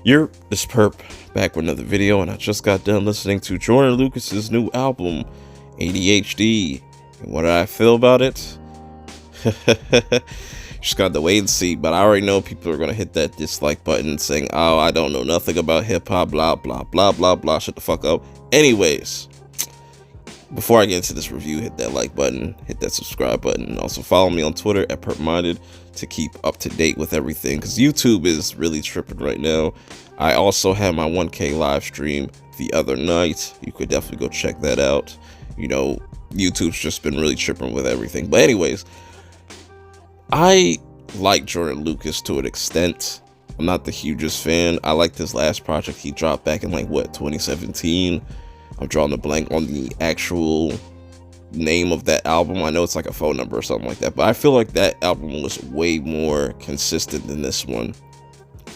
You're this perp back with another video, and I just got done listening to Joyner Lucas's new album, ADHD. And what did I feel about it? Just got to wait and see, but I already know people are gonna hit that dislike button saying, "Oh, I don't know nothing about hip hop, blah blah blah blah blah." Shut the fuck up. Anyways, before I get into this review, hit that like button, hit that subscribe button, and also follow me on Twitter at perpminded to keep up to date with everything, because YouTube is really tripping right now. I also had my 1K live stream the other night. You could definitely go check that out. You know, YouTube's just been really tripping with everything. But anyways, I like Joyner Lucas to an extent. I'm not the hugest fan. I liked his last project he dropped back in 2017. I'm drawing a blank on the actual name of that album. I know it's like a phone number or something like that, but I feel like that album was way more consistent than this one.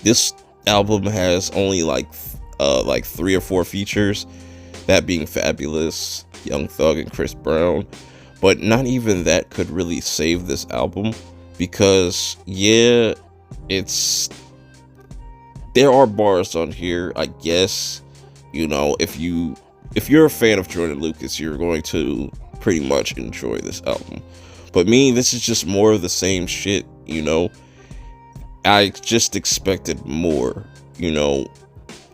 This album has only like 3 or 4 features, that being Fabulous, Young Thug, and Chris Brown. But not even that could really save this album, because yeah, there are bars on here, I guess. You know, if you're a fan of Joyner Lucas, you're going to pretty much enjoy this album. But me, this is just more of the same shit, you know. I just expected more, you know.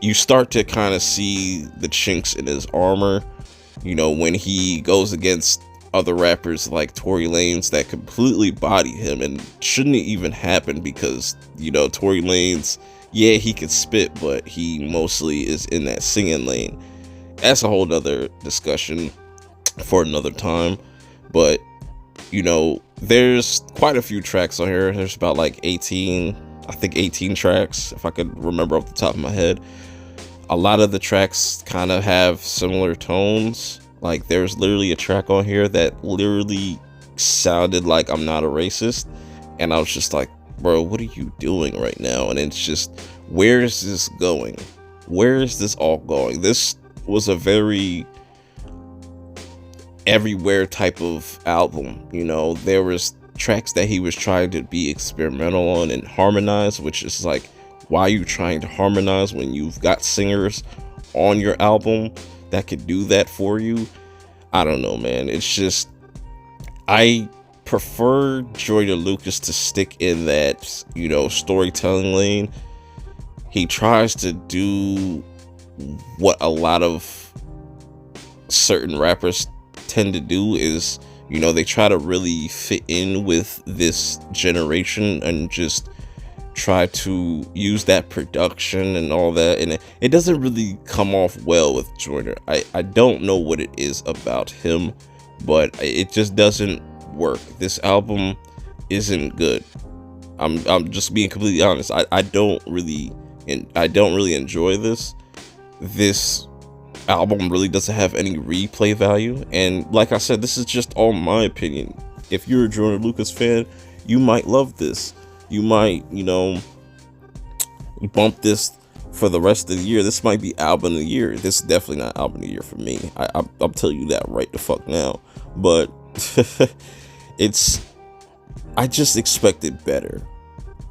You start to kind of see the chinks in his armor, you know, when he goes against other rappers like Tory Lanez that completely body him, and shouldn't even happen, because, you know, Tory Lanez, yeah, he could spit, but he mostly is in that singing lane. That's a whole nother discussion for another time. But, you know, there's quite a few tracks on here. There's about like 18 tracks, if I could remember off the top of my head. A lot of the tracks kind of have similar tones. Like, there's literally a track on here that literally sounded like "I'm Not a Racist," and I was just like, bro, what are you doing right now? And it's just, where is this going? Where is this all going? This was a very everywhere type of album. You know, there was tracks that he was trying to be experimental on and harmonize, which is like, why are you trying to harmonize when you've got singers on your album that could do that for you? I don't know, man. It's just, I prefer Joyner Lucas to stick in that, you know, storytelling lane. He tries to do what a lot of certain rappers tend to do, is, you know, they try to really fit in with this generation and just try to use that production and all that, and it doesn't really come off well with Joyner. I don't know what it is about him, but it just doesn't work. This album isn't good. I'm just being completely honest. I don't really enjoy this album. Really doesn't have any replay value, and like I said, this is just all my opinion. If you're a Joyner Lucas fan, you might love this. You might, you know, bump this for the rest of the year. This might be album of the year. This is definitely not album of the year for me. I'm telling you that right the fuck now. But I just expected better.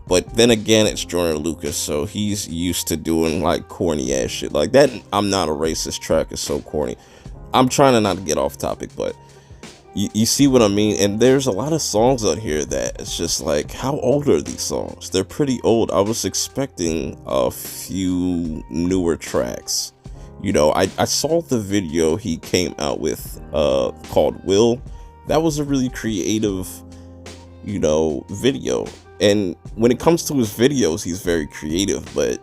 But then again, it's Joyner Lucas, so he's used to doing like corny ass shit like that. "I'm Not a Racist" track is so corny. I'm trying to not get off topic, but you see what I mean? And there's a lot of songs on here that it's just like, how old are these songs? They're pretty old. I was expecting a few newer tracks. You know, I saw the video he came out with called Will. That was a really creative, you know, video. And when it comes to his videos, he's very creative, but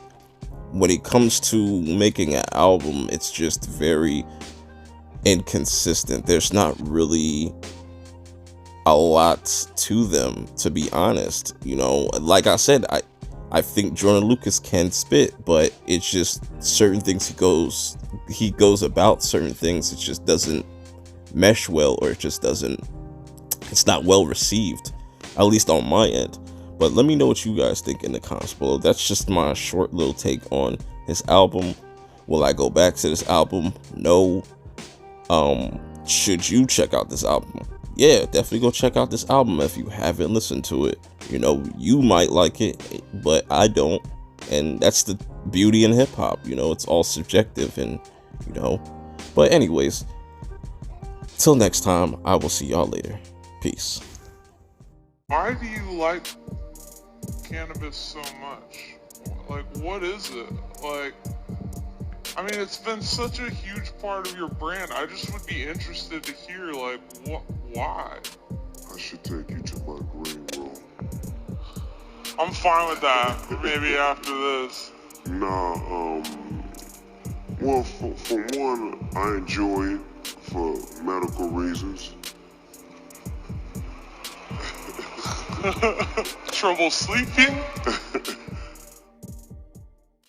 when it comes to making an album, it's just very inconsistent. There's not really a lot to them, to be honest. You know, like I said, I think Joyner Lucas can spit, but it's just certain things he goes about certain things, it just doesn't mesh well, or it's not well received, at least on my end. But let me know what you guys think in the comments below. That's just my short little take on his album. Will I go back to this album? No. Should you check out this album? Yeah, definitely go check out this album if you haven't listened to it. You know, you might like it, but I don't. And that's the beauty in hip hop. You know, it's all subjective, and you know. But anyways, till next time, I will see y'all later. Peace. Why do you like cannabis so much? Like, what is it? Like, I mean, it's been such a huge part of your brand. I just would be interested to hear, like, why? I should take you to my green room. I'm fine with that. Maybe after this. Nah, well, for one, I enjoy it for medical reasons. Trouble sleeping?